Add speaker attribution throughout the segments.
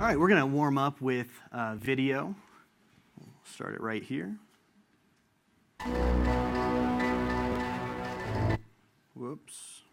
Speaker 1: right, we're going to warm up with video. We'll start it right here. Whoops.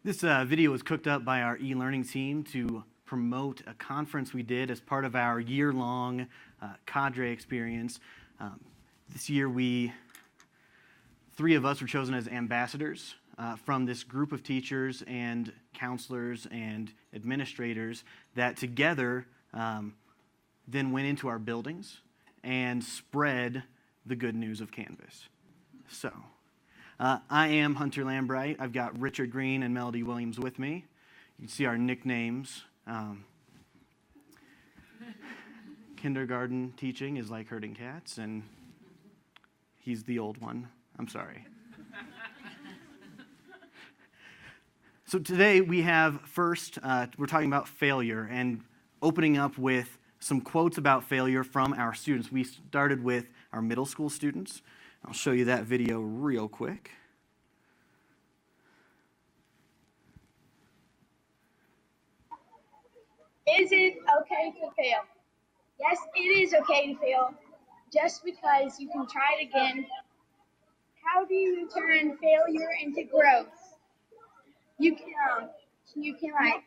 Speaker 1: This video was cooked up by our e-learning team to promote a conference we did as part of our year-long cadre experience. This year, three of us were chosen as ambassadors from this group of teachers and counselors and administrators that together then went into our buildings and spread the good news of Canvas. So, I am Hunter Lambright. I've got Richard Green and Melody Williams with me. You can see our nicknames. Kindergarten teaching is like herding cats, and he's the old one. I'm sorry. So today we have first, we're talking about failure and opening up with some quotes about failure from our students. We started with our middle school students. I'll show you that video real quick.
Speaker 2: Is it okay to fail? Yes, it is okay to fail, just because you can try it again. How do you turn failure into growth? You can like,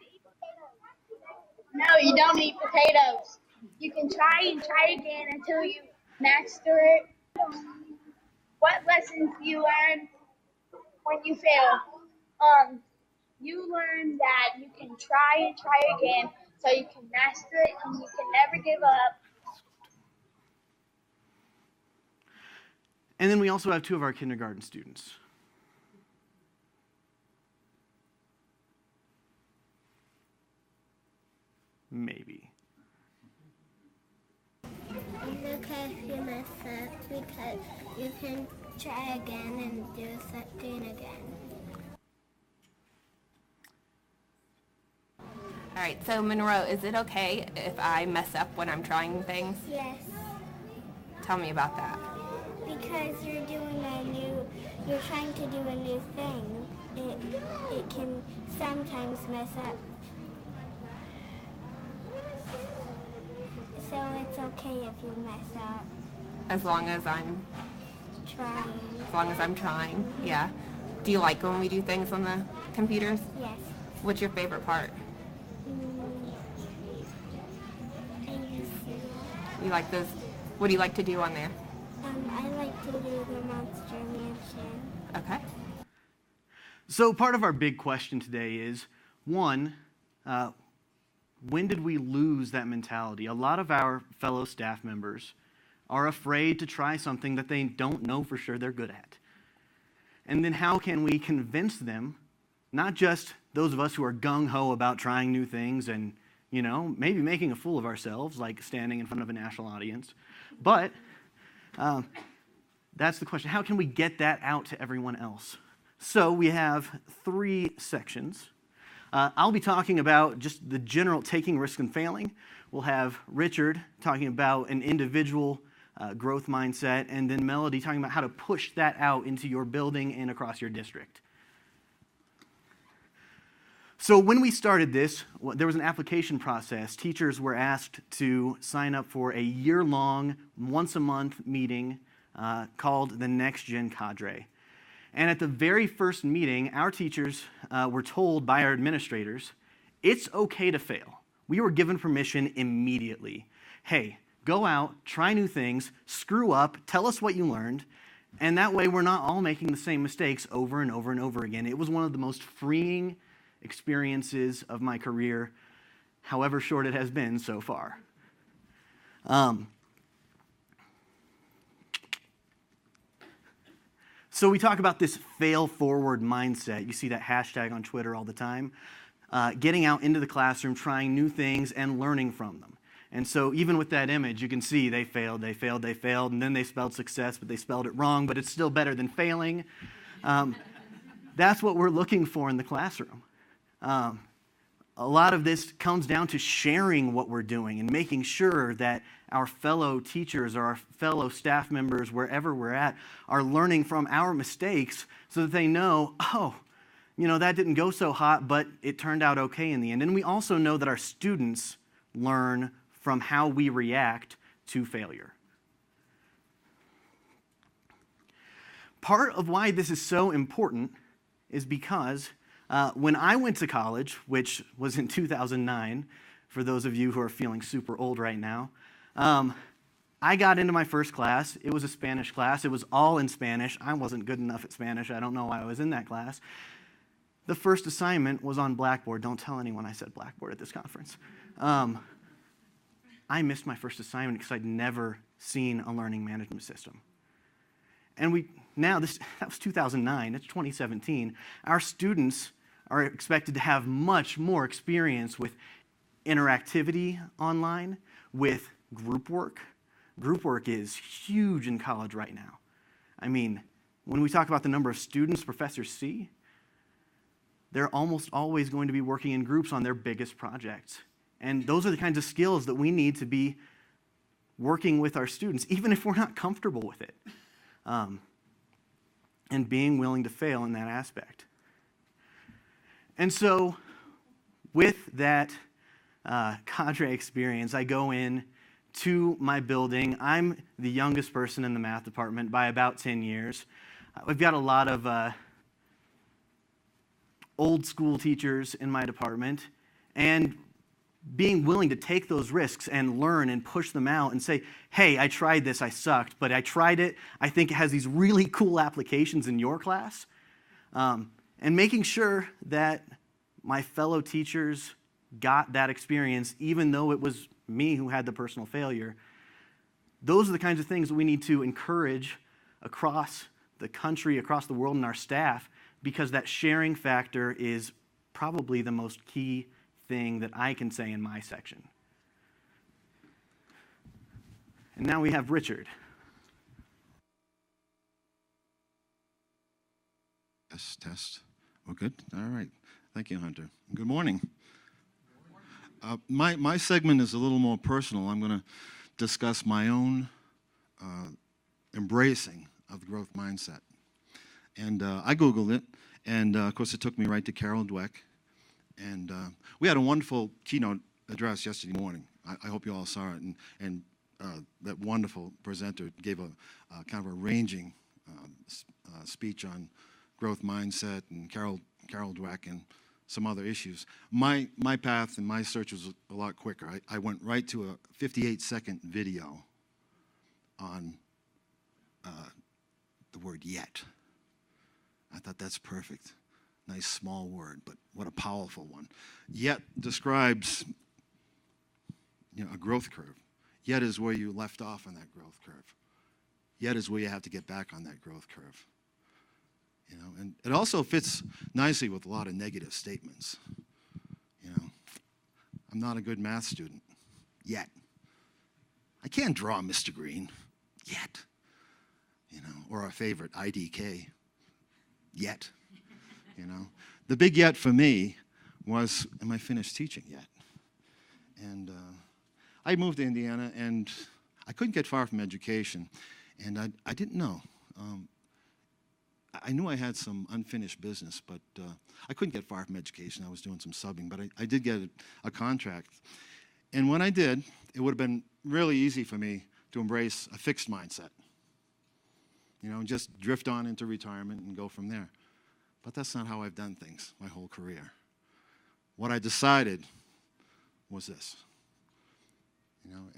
Speaker 2: no, you don't eat potatoes. You can try and try again until you master it. What lessons do you learn when you fail? You learn that you can try and try again so you can master it and you can never give up.
Speaker 1: And then we also have two of our kindergarten students. Maybe.
Speaker 3: It's okay if you mess up because you can try again and do something again.
Speaker 4: All right, so Monroe, is it okay if I mess up when I'm trying things?
Speaker 3: Yes,
Speaker 4: Tell me about that.
Speaker 3: because you're trying to do a new thing. It can sometimes mess up. So it's okay if you mess up.
Speaker 4: As long as I'm
Speaker 3: Trying.
Speaker 4: yeah. Do you like when we do things on the computers?
Speaker 3: Yes.
Speaker 4: What's your favorite part? You like those? What do you like to do on there?
Speaker 3: I like to do the Monster Mansion.
Speaker 4: Okay.
Speaker 1: So part of our big question today is, one, when did we lose that mentality? A lot of our fellow staff members are afraid to try something that they don't know for sure they're good at. And then how can we convince them, not just those of us who are gung-ho about trying new things and, maybe making a fool of ourselves, like standing in front of a national audience, but that's the question. How can we get that out to everyone else? So we have three sections. I'll be talking about just the general taking risks and failing. We'll have Richard talking about an individual growth mindset, and then Melody talking about how to push that out into your building and across your district. So when we started this, there was an application process. Teachers were asked to sign up for a year-long, once-a-month meeting called the Next Gen Cadre. And at the very first meeting, our teachers were told by our administrators, it's okay to fail. We were given permission immediately. Hey, go out, try new things, screw up, tell us what you learned, and that way we're not all making the same mistakes over and over and over again. It was one of the most freeing experiences of my career, however short it has been so far. So we talk about this fail-forward mindset. You see that hashtag on Twitter all the time. Getting out into the classroom, trying new things, and learning from them. And so even with that image, you can see they failed, and then they spelled success, but they spelled it wrong, but it's still better than failing. That's what we're looking for in the classroom. A lot of this comes down to sharing what we're doing and making sure that our fellow teachers or our fellow staff members, wherever we're at, are learning from our mistakes so that they know, oh, that didn't go so hot, but it turned out okay in the end. And we also know that our students learn from how we react to failure. Part of why this is so important is because when I went to college, which was in 2009, for those of you who are feeling super old right now, I got into my first class. It was a Spanish class. It was all in Spanish. I wasn't good enough at Spanish. I don't know why I was in that class. The first assignment was on Blackboard. Don't tell anyone I said Blackboard at this conference. I missed my first assignment because I'd never seen a learning management system. And that was 2009, it's 2017. Our students are expected to have much more experience with interactivity online, with group work. Group work is huge in college right now. I mean, when we talk about the number of students professors see, they're almost always going to be working in groups on their biggest projects. And those are the kinds of skills that we need to be working with our students, even if we're not comfortable with it. And being willing to fail in that aspect. And so, with that cadre experience, I go in to my building. I'm the youngest person in the math department by about 10 years. We've got a lot of old school teachers in my department, and being willing to take those risks and learn and push them out and say, hey, I tried this, I sucked, but I tried it. I think it has these really cool applications in your class. And making sure that my fellow teachers got that experience, even though it was me who had the personal failure. Those are the kinds of things that we need to encourage across the country, across the world, and our staff, because that sharing factor is probably the most key thing that I can say in my section. And now we have Richard.
Speaker 5: Test. We're good? All right. Thank you, Hunter. Good morning. My segment is a little more personal. I'm going to discuss my own embracing of the growth mindset. And I Googled it, and of course it took me right to Carol Dweck. And we had a wonderful keynote address yesterday morning. I hope you all saw it. And that wonderful presenter gave a kind of a ranging speech on growth mindset and Carol Dweck and some other issues. My path and my search was a lot quicker. I went right to a 58-second video on the word yet. I thought that's perfect. Nice small word, but what a powerful one. Yet describes a growth curve. Yet is where you left off on that growth curve. Yet is where you have to get back on that growth curve. And it also fits nicely with a lot of negative statements. I'm not a good math student yet. I can't draw Mr. Green yet. Or our favorite IDK yet. The big yet for me was, am I finished teaching yet? And I moved to Indiana, and I couldn't get far from education, and I didn't know. I knew I had some unfinished business, but I couldn't get far from education. I was doing some subbing, but I did get a contract. And when I did, it would have been really easy for me to embrace a fixed mindset, and just drift on into retirement and go from there. But that's not how I've done things my whole career. What I decided was this.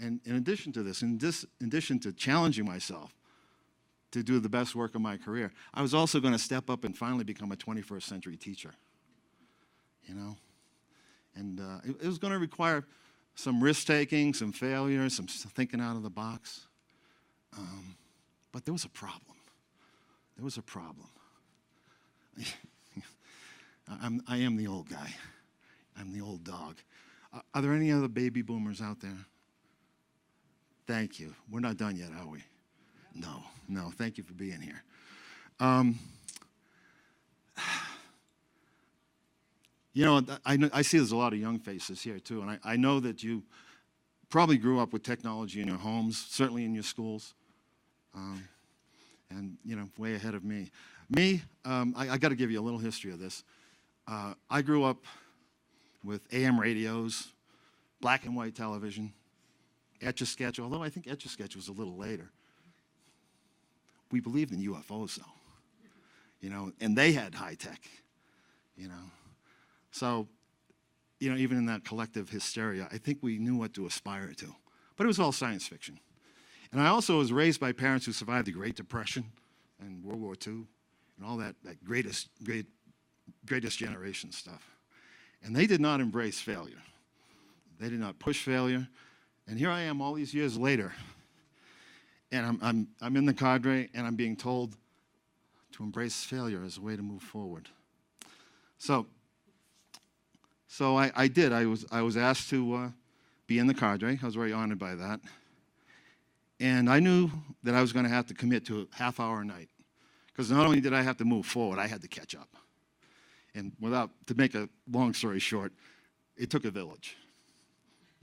Speaker 5: And in addition to this, in addition to challenging myself to do the best work of my career, I was also going to step up and finally become a 21st century teacher. And it was going to require some risk-taking, some failure, some thinking out of the box. But there was a problem. There was a problem. I am the old guy. I'm the old dog. Are there any other baby boomers out there? Thank you. We're not done yet, are we? No. Thank you for being here. I see there's a lot of young faces here, too, and I know that you probably grew up with technology in your homes, certainly in your schools, and, way ahead of me. I got to give you a little history of this. I grew up with AM radios, black and white television, Etch-a-Sketch, although I think Etch-a-Sketch was a little later. We believed in UFOs, though, and they had high tech, So, even in that collective hysteria, I think we knew what to aspire to. But it was all science fiction. And I also was raised by parents who survived the Great Depression and World War II and all that greatest generation stuff. And they did not embrace failure. They did not push failure. And here I am all these years later, and I'm in the cadre, and I'm being told to embrace failure as a way to move forward. So I did. I was asked to be in the cadre. I was very honored by that. And I knew that I was going to have to commit to a half hour a night, because not only did I have to move forward, I had to catch up. And to make a long story short, it took a village.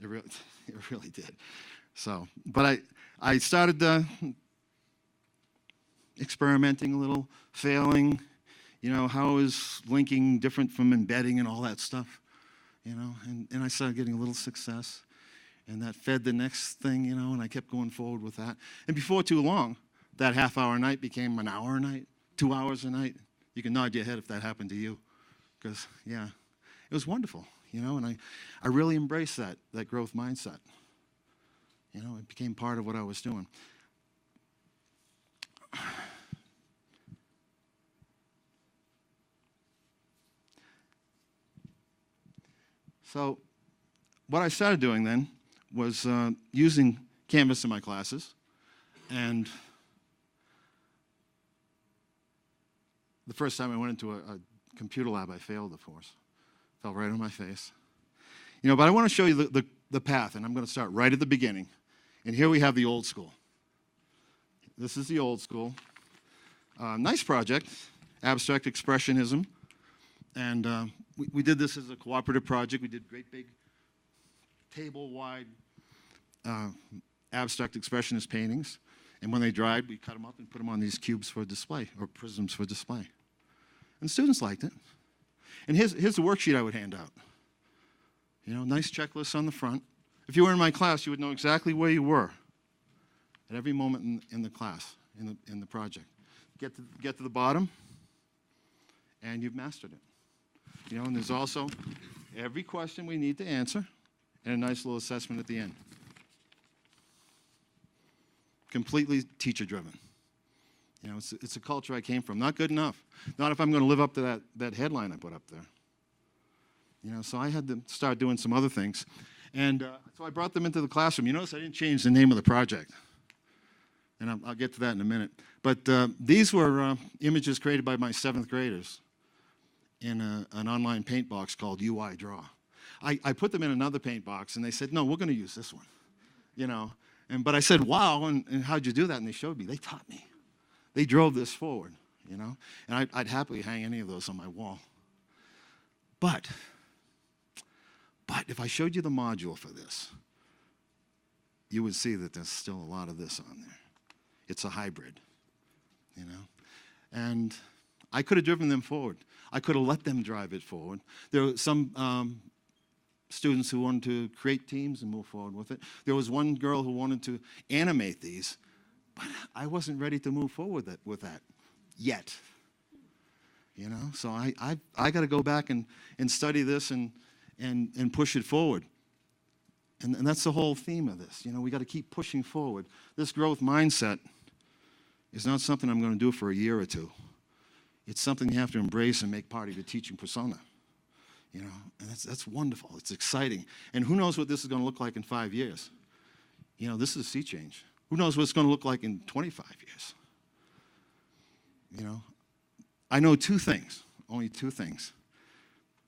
Speaker 5: It really did. So, but I started experimenting a little, failing. How is linking different from embedding and all that stuff? And I started getting a little success. And that fed the next thing, and I kept going forward with that. And before too long, that half hour a night became an hour a night, 2 hours a night. You can nod your head if that happened to you. Because, yeah, it was wonderful, and I really embraced that growth mindset. It became part of what I was doing. So what I started doing then was using Canvas in my classes. And the first time I went into a computer lab, I failed, of course. Fell right on my face. But I want to show you the path, and I'm going to start right at the beginning. And here we have the old school. This is the old school. Nice project, abstract expressionism. And we did this as a cooperative project. We did great big table-wide abstract expressionist paintings. And when they dried, we cut them up and put them on these cubes for display, or prisms for display. And students liked it. And here's the worksheet I would hand out. Nice checklists on the front. If you were in my class, you would know exactly where you were at every moment in the class, in the project. Get to the bottom, and you've mastered it. And there's also every question we need to answer, and a nice little assessment at the end. Completely teacher-driven. It's a culture I came from. Not good enough. Not if I'm going to live up to that headline I put up there. So I had to start doing some other things. And so I brought them into the classroom. You notice I didn't change the name of the project. And I'll get to that in a minute. But these were images created by my 7th graders in an online paint box called UI Draw. I put them in another paint box, and they said, no, we're going to use this one. But I said, wow, and how'd you do that? And they showed me. They taught me. They drove this forward, And I'd happily hang any of those on my wall. But if I showed you the module for this, you would see that there's still a lot of this on there. It's a hybrid, And I could have driven them forward. I could have let them drive it forward. There were some students who wanted to create teams and move forward with it. There was one girl who wanted to animate these, but I wasn't ready to move forward with that yet. You know, so I got to go back and study this and push it forward. And that's the whole theme of this. You know, we got to keep pushing forward. This growth mindset is not something I'm going to do for a year or two. It's something you have to embrace and make part of your teaching persona. You know, and that's wonderful. It's exciting. And who knows what this is going to look like in 5 years? You know, this is a sea change. Who knows what it's going to look like in 25 years? You know, I know two things, only two things,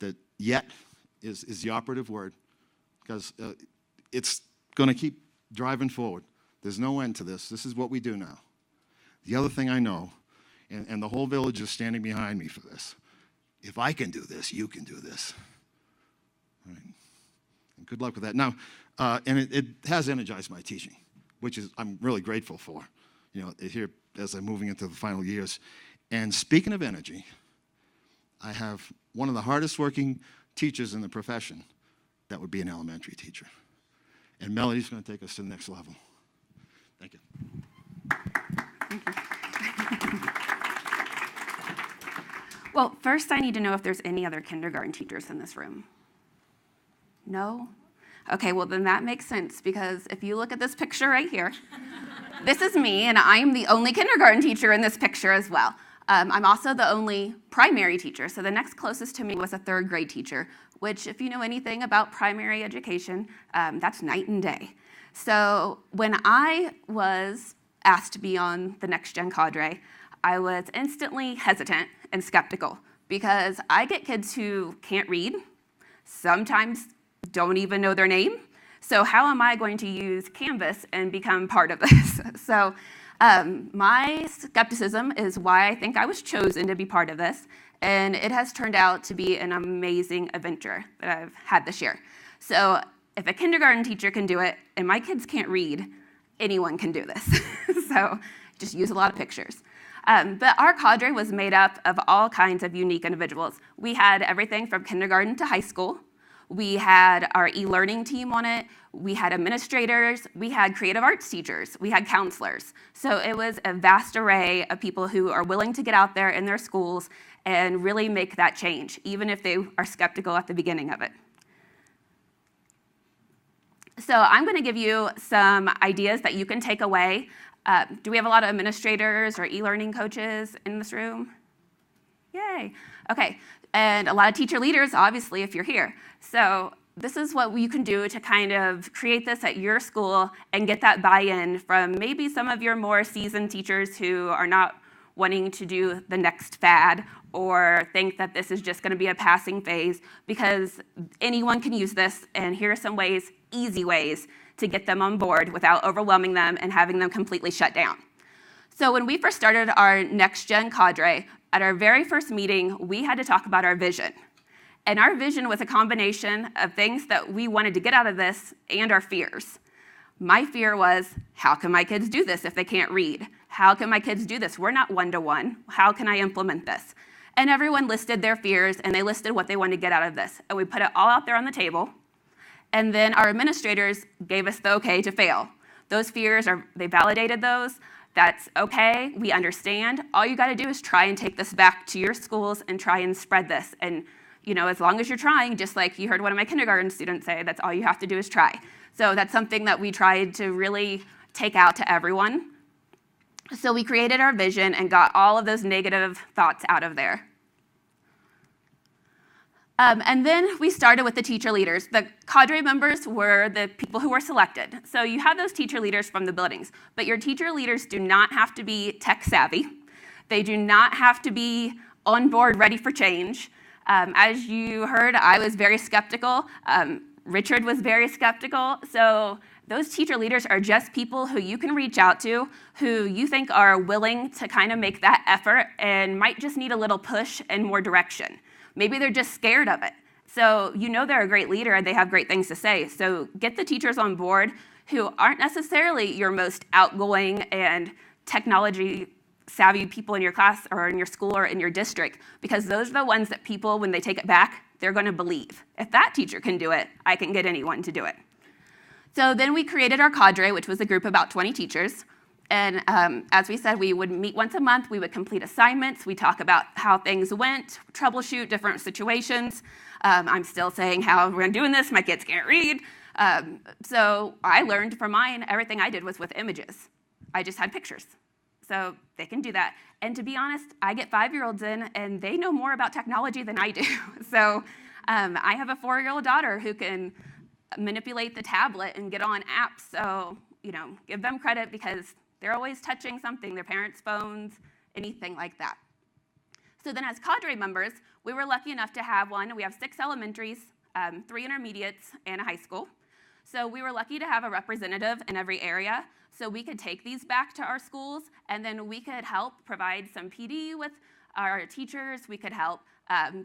Speaker 5: that yet is the operative word, because it's going to keep driving forward. There's no end to this. This is what we do now. The other thing I know, and the whole village is standing behind me for this, if I can do this, you can do this. All right. And good luck with that. Now, and it has energized my teaching, which is I'm really grateful for, you know, here as I'm moving into the final years. And speaking of energy, I have one of the hardest working teachers in the profession. That would be an elementary teacher. And Melody's going to take us to the next level. Thank you.
Speaker 6: Well, first I need to know if there's any other kindergarten teachers in this room. No? Okay, well then that makes sense, because if you look at this picture right here, this is me, and I'm the only kindergarten teacher in this picture as well. I'm also the only primary teacher, so the next closest to me was a third grade teacher, which if you know anything about primary education, that's night and day. So when I was asked to be on the Next Gen cadre, I was instantly hesitant and skeptical, because I get kids who can't read, sometimes don't even know their name. So how am I going to use Canvas and become part of this? So my skepticism is why I think I was chosen to be part of this, and it has turned out to be an amazing adventure that I've had this year. So if a kindergarten teacher can do it, and my kids can't read, anyone can do this. So just use a lot of pictures. But our cadre was made up of all kinds of unique individuals. We had everything from kindergarten to high school. We had our e-learning team on it. We had administrators. We had creative arts teachers. We had counselors. So it was a vast array of people who are willing to get out there in their schools and really make that change, even if they are skeptical at the beginning of it. So I'm going to give you some ideas that you can take away. Do we have a lot of administrators or e-learning coaches in this room? Yay. Okay. And a lot of teacher leaders, obviously, if you're here. So this is what you can do to kind of create this at your school and get that buy-in from maybe some of your more seasoned teachers who are not wanting to do the next fad or think that this is just going to be a passing phase, because anyone can use this, and here are some ways, easy ways, to get them on board without overwhelming them and having them completely shut down. So when we first started our Next Gen cadre, at our very first meeting, we had to talk about our vision. And our vision was a combination of things that we wanted to get out of this and our fears. My fear was, how can my kids do this if they can't read? How can my kids do this? We're not one-to-one. How can I implement this? And everyone listed their fears, and they listed what they wanted to get out of this. And we put it all out there on the table. And then our administrators gave us the okay to fail. Those fears, they validated those. That's okay, we understand. All you gotta do is try and take this back to your schools and try and spread this. And you know, as long as you're trying, just like you heard one of my kindergarten students say, that's all you have to do is try. So that's something that we tried to really take out to everyone. So we created our vision and got all of those negative thoughts out of there. And then we started with the teacher leaders. The cadre members were the people who were selected. So you have those teacher leaders from the buildings, but your teacher leaders do not have to be tech savvy. They do not have to be on board, ready for change. As you heard, I was very skeptical. Richard was very skeptical. So those teacher leaders are just people who you can reach out to, who you think are willing to kind of make that effort and might just need a little push and more direction. Maybe they're just scared of it. So you know they're a great leader and they have great things to say. So get the teachers on board who aren't necessarily your most outgoing and technology savvy people in your class or in your school or in your district, because those are the ones that people, when they take it back, they're going to believe. If that teacher can do it, I can get anyone to do it. So then we created our cadre, which was a group of about 20 teachers. And as we said, we would meet once a month. We would complete assignments. We talk about how things went, troubleshoot different situations. I'm still saying how we're doing this. My kids can't read. So I learned from mine, everything I did was with images. I just had pictures. So they can do that. And to be honest, I get 5-year-olds in, and they know more about technology than I do. So I have a 4-year-old daughter who can manipulate the tablet and get on apps. So, give them credit because they're always touching something, their parents' phones, anything like that. So then as cadre members, we were lucky enough to have we have 6 elementaries, 3 intermediates, and a high school. So we were lucky to have a representative in every area, so we could take these back to our schools, and then we could help provide some PD with our teachers. We could help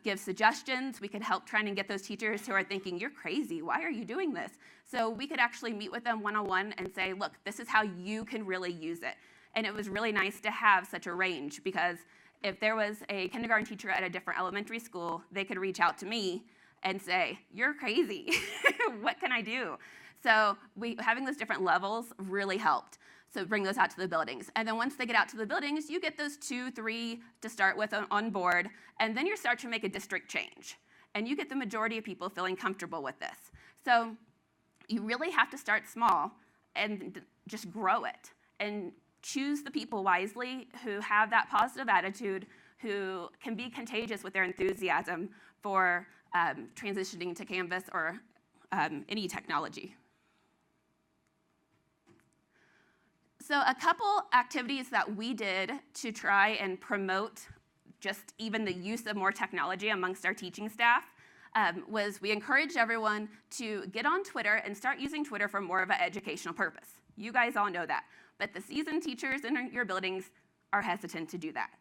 Speaker 6: give suggestions. We could help try and get those teachers who are thinking, you're crazy, why are you doing this? So we could actually meet with them one-on-one and say, look, this is how you can really use it. And it was really nice to have such a range, because if there was a kindergarten teacher at a different elementary school, they could reach out to me and say, you're crazy, what can I do? So having those different levels really helped. So bring those out to the buildings. And then once they get out to the buildings, you get those 2, 3 to start with on board, and then you start to make a district change. And you get the majority of people feeling comfortable with this. So you really have to start small and just grow it. And choose the people wisely who have that positive attitude, who can be contagious with their enthusiasm for transitioning to Canvas or any technology. So a couple activities that we did to try and promote just even the use of more technology amongst our teaching staff was we encouraged everyone to get on Twitter and start using Twitter for more of an educational purpose. You guys all know that. But the seasoned teachers in your buildings are hesitant to do that.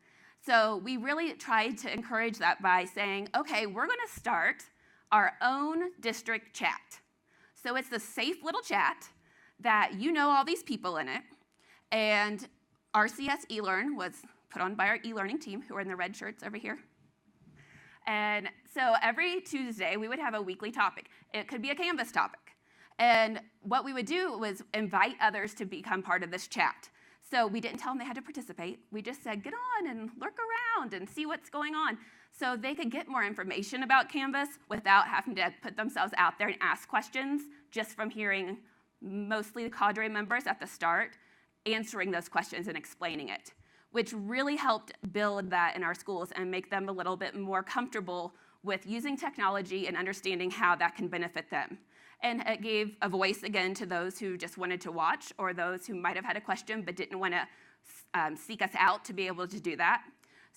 Speaker 6: So we really tried to encourage that by saying, okay, we're going to start our own district chat. So it's the safe little chat that all these people in it. And RCS eLearn was put on by our e-learning team, who are in the red shirts over here. And so every Tuesday, we would have a weekly topic. It could be a Canvas topic. And what we would do was invite others to become part of this chat. So we didn't tell them they had to participate. We just said, get on and lurk around and see what's going on. So they could get more information about Canvas without having to put themselves out there and ask questions, just from hearing mostly the cadre members at the start answering those questions and explaining it, which really helped build that in our schools and make them a little bit more comfortable with using technology and understanding how that can benefit them. And it gave a voice, again, to those who just wanted to watch, or those who might have had a question but didn't want to seek us out to be able to do that.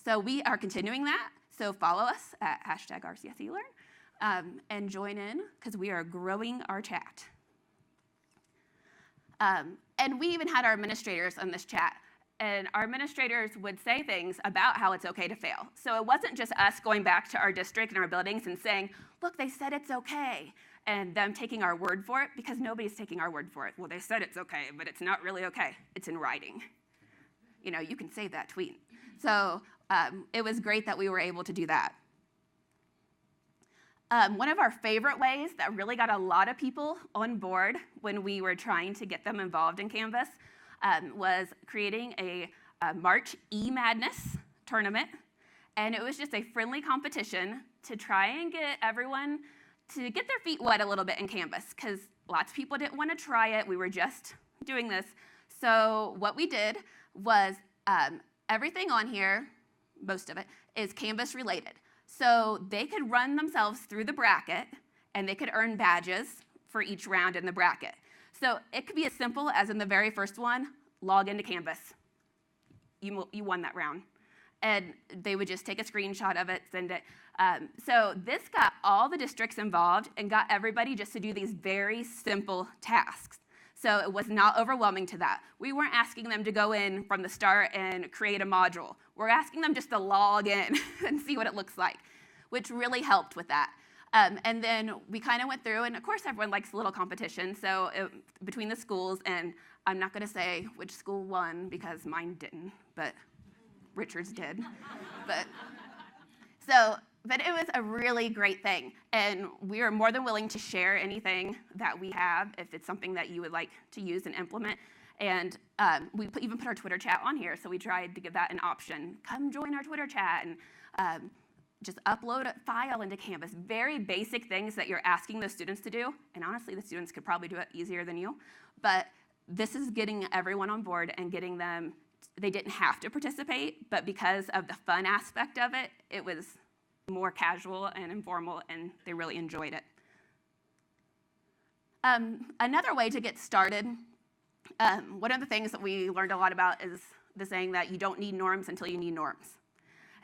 Speaker 6: So we are continuing that. So follow us at #RCSELearn and join in, because we are growing our chat. And we even had our administrators on this chat. And our administrators would say things about how it's okay to fail. So it wasn't just us going back to our district and our buildings and saying, look, they said it's okay, and them taking our word for it, because nobody's taking our word for it. Well, they said it's okay, but it's not really okay. It's in writing. You can save that tweet. So it was great that we were able to do that. One of our favorite ways that really got a lot of people on board when we were trying to get them involved in Canvas was creating a March E-Madness tournament. And it was just a friendly competition to try and get everyone to get their feet wet a little bit in Canvas, because lots of people didn't want to try it. We were just doing this. So what we did was everything on here, most of it, is Canvas related. So they could run themselves through the bracket, and they could earn badges for each round in the bracket. So it could be as simple as, in the very first one, log into Canvas. You won that round. And they would just take a screenshot of it, send it. So this got all the districts involved and got everybody just to do these very simple tasks. So it was not overwhelming to that. We weren't asking them to go in from the start and create a module. We're asking them just to log in and see what it looks like, which really helped with that. And then we kind of went through, and of course everyone likes a little competition, so between the schools, and I'm not going to say which school won because mine didn't, but Richard's did. But it was a really great thing. And we are more than willing to share anything that we have if it's something that you would like to use and implement. And we even put our Twitter chat on here, so we tried to give that an option. Come join our Twitter chat and just upload a file into Canvas. Very basic things that you're asking the students to do. And honestly, the students could probably do it easier than you. But this is getting everyone on board and getting them, they didn't have to participate, but because of the fun aspect of it, it was more casual and informal, and they really enjoyed it. Another way to get started, one of the things that we learned a lot about is the saying that you don't need norms until you need norms.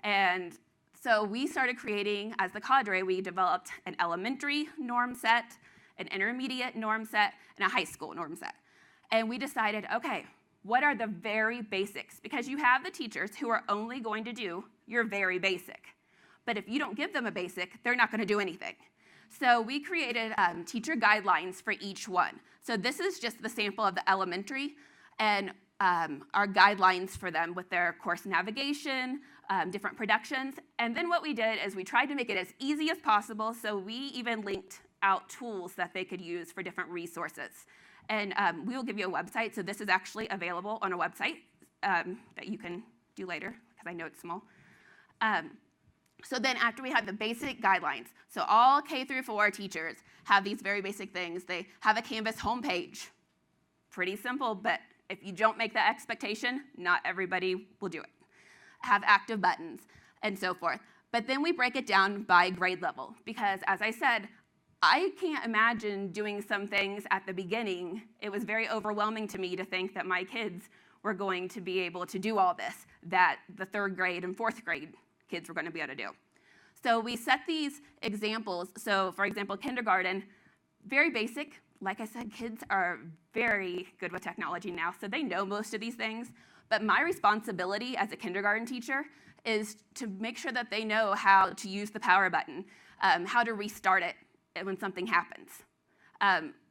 Speaker 6: And so we started creating, as the cadre, we developed an elementary norm set, an intermediate norm set, and a high school norm set. And we decided, okay, what are the very basics? Because you have the teachers who are only going to do your very basic. But if you don't give them a basic, they're not going to do anything. So we created teacher guidelines for each one. So this is just the sample of the elementary and our guidelines for them with their course navigation, different productions. And then what we did is we tried to make it as easy as possible, so we even linked out tools that they could use for different resources. And we will give you a website, so this is actually available on a website that you can do later, because I know it's small. So then after we had the basic guidelines, so all K through 4 teachers have these very basic things. They have a Canvas homepage. Pretty simple, but if you don't make that expectation, not everybody will do it. Have active buttons and so forth. But then we break it down by grade level, because as I said, I can't imagine doing some things at the beginning. It was very overwhelming to me to think that my kids were going to be able to do all this, that the 3rd grade and 4th grade kids were going to be able to do. So we set these examples. So for example, kindergarten, very basic. Like I said, kids are very good with technology now, so they know most of these things. But my responsibility as a kindergarten teacher is to make sure that they know how to use the power button, how to restart it when something happens.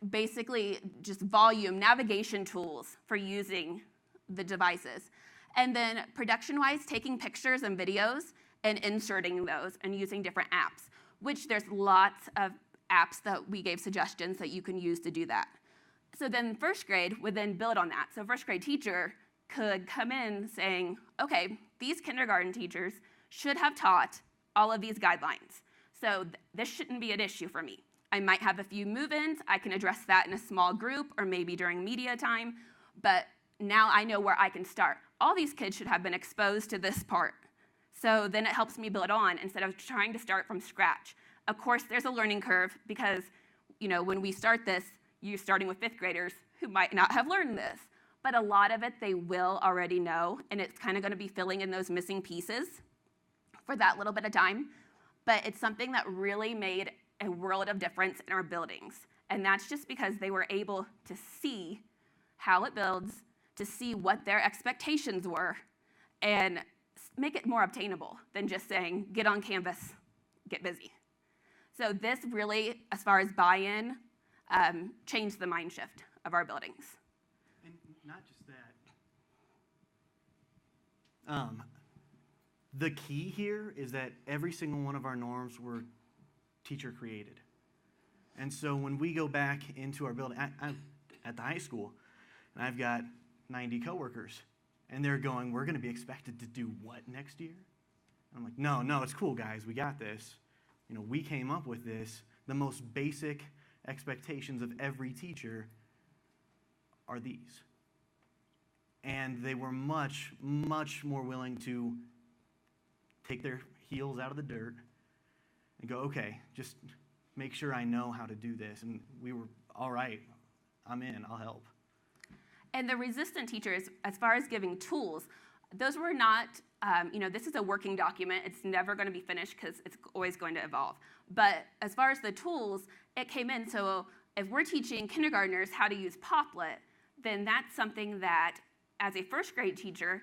Speaker 6: Basically, just volume, navigation tools for using the devices. And then production-wise, taking pictures and videos and inserting those and using different apps, which there's lots of apps that we gave suggestions that you can use to do that. So then 1st grade would then build on that. So 1st grade teacher could come in saying, okay, these kindergarten teachers should have taught all of these guidelines. So this shouldn't be an issue for me. I might have a few move-ins. I can address that in a small group or maybe during media time, but now I know where I can start. All these kids should have been exposed to this part. So then it helps me build on instead of trying to start from scratch. Of course, there's a learning curve because, when we start this, you're starting with 5th graders who might not have learned this. But a lot of it they will already know, and it's kind of going to be filling in those missing pieces for that little bit of time. But it's something that really made a world of difference in our buildings. And that's just because they were able to see how it builds, to see what their expectations were, and make it more obtainable than just saying, get on Canvas, get busy. So this really, as far as buy-in, changed the mind shift of our buildings.
Speaker 1: And not just that. The key here is that every single one of our norms were teacher created. And so when we go back into our building, at the high school, and I've got 90 coworkers, and they're going, we're going to be expected to do what next year? I'm like, no, it's cool, guys. We got this. We came up with this. The most basic expectations of every teacher are these. And they were much, much more willing to take their heels out of the dirt and go, okay, just make sure I know how to do this. And we were, all right, I'm in, I'll help.
Speaker 6: And the resistant teachers, as far as giving tools, those were not, this is a working document. It's never going to be finished because it's always going to evolve. But as far as the tools, it came in. So if we're teaching kindergartners how to use Poplet, then that's something that, as a 1st grade teacher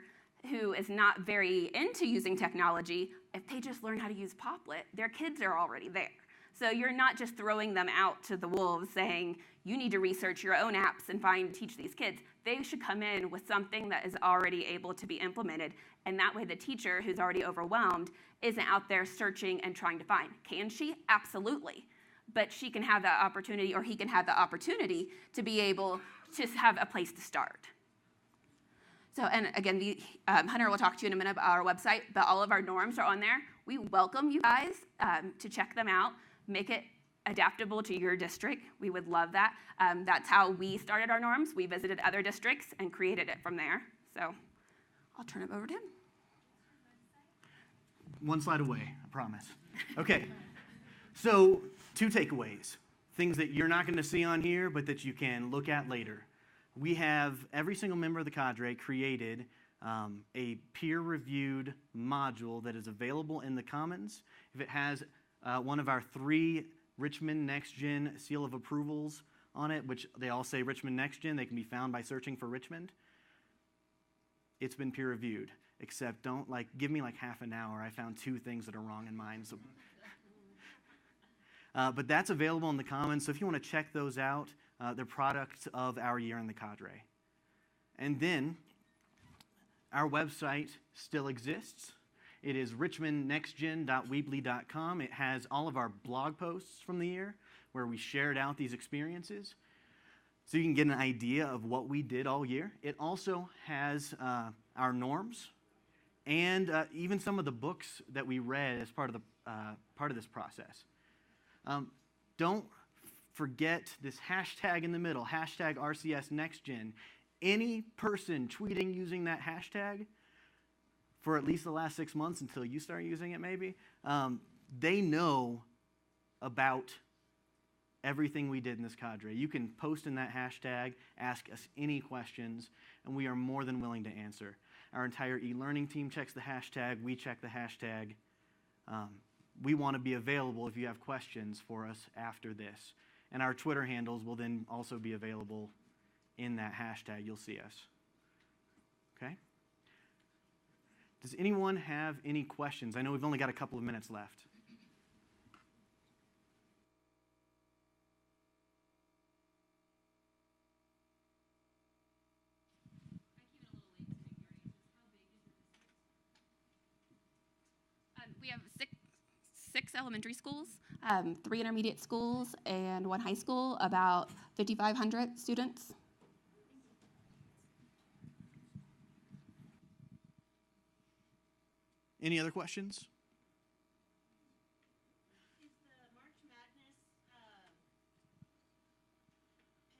Speaker 6: who is not very into using technology, if they just learn how to use Poplet, their kids are already there. So you're not just throwing them out to the wolves saying, you need to research your own apps and teach these kids. They should come in with something that is already able to be implemented. And that way the teacher who's already overwhelmed isn't out there searching and trying to find. Can she? Absolutely. But she can have that opportunity, or he can have the opportunity to be able to have a place to start. So, and again, Hunter will talk to you in a minute about our website, but all of our norms are on there. We welcome you guys to check them out, make it adaptable to your district. We would love that. That's how we started our norms. We visited other districts and created it from there. So I'll turn it over to him.
Speaker 1: One slide away, I promise. Okay, so 2 takeaways, things that you're not going to see on here, but that you can look at later. We have every single member of the cadre created a peer-reviewed module that is available in the Commons. If it has one of our 3 Richmond Next Gen seal of approvals on it, which they all say Richmond Next Gen, they can be found by searching for Richmond. It's been peer-reviewed, except don't give me half an hour. I found 2 things that are wrong in mine. So. But that's available in the Commons, so if you want to check those out, they're products of our year in the cadre. And then, our website still exists. It is richmondnextgen.weebly.com. It has all of our blog posts from the year where we shared out these experiences, so you can get an idea of what we did all year. It also has our norms and even some of the books that we read as part of this process. Don't forget this hashtag in the middle, hashtag RCSNextGen. Any person tweeting using that hashtag for at least the last 6 months until you start using it maybe, they know about everything we did in this cadre. You can post in that hashtag, ask us any questions, and we are more than willing to answer. Our entire e-learning team checks the hashtag, we check the hashtag. We want to be available if you have questions for us after this. And our Twitter handles will then also be available in that hashtag. You'll see us. Okay? Does anyone have any questions? I know we've only got a couple of minutes left.
Speaker 6: We have six elementary schools, 3 intermediate schools, and 1 high school, about 5,500 students.
Speaker 1: Any other questions?
Speaker 7: Is the March Madness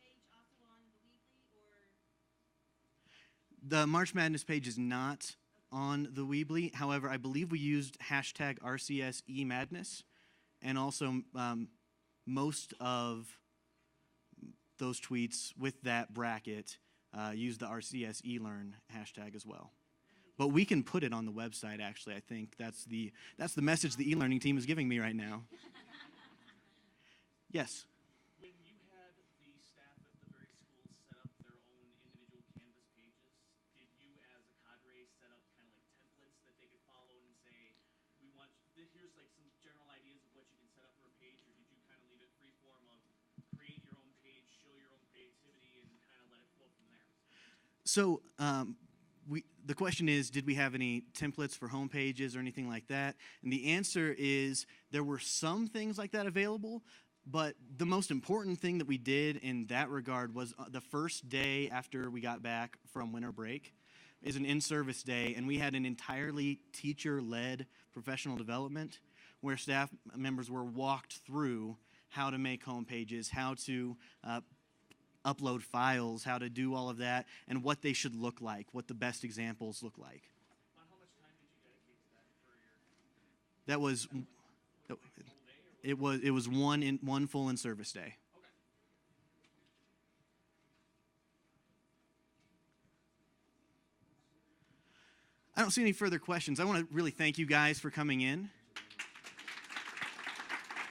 Speaker 7: page also on the Weebly, or?
Speaker 1: The March Madness page is not on the Weebly. However, I believe we used hashtag RCSEMadness, and also most of those tweets with that bracket use the RCSELearn hashtag as well. But we can put it on the website, actually. I think that's the message the e-learning team is giving me right now. Yes?
Speaker 8: When you had the staff at the various schools set up their own individual Canvas pages, did you as a cadre set up kind of like templates that they could follow and say, here's like some general ideas of what you can set up for a page, or did you kind of leave it free form of create your own page, show your own creativity, and kind of let it flow from there?
Speaker 1: So, the question is, did we have any templates for home pages or anything like that? And the answer is there were some things like that available, but the most important thing that we did in that regard was the first day after we got back from winter break is an in-service day, and we had an entirely teacher-led professional development where staff members were walked through how to make home pages, how to upload files, how to do all of that, and what they should look like, what the best examples look like.
Speaker 8: How much time did you dedicate to that for your?
Speaker 1: That was, it was one full in-service day.
Speaker 8: Okay.
Speaker 1: I don't see any further questions. I want to really thank you guys for coming in.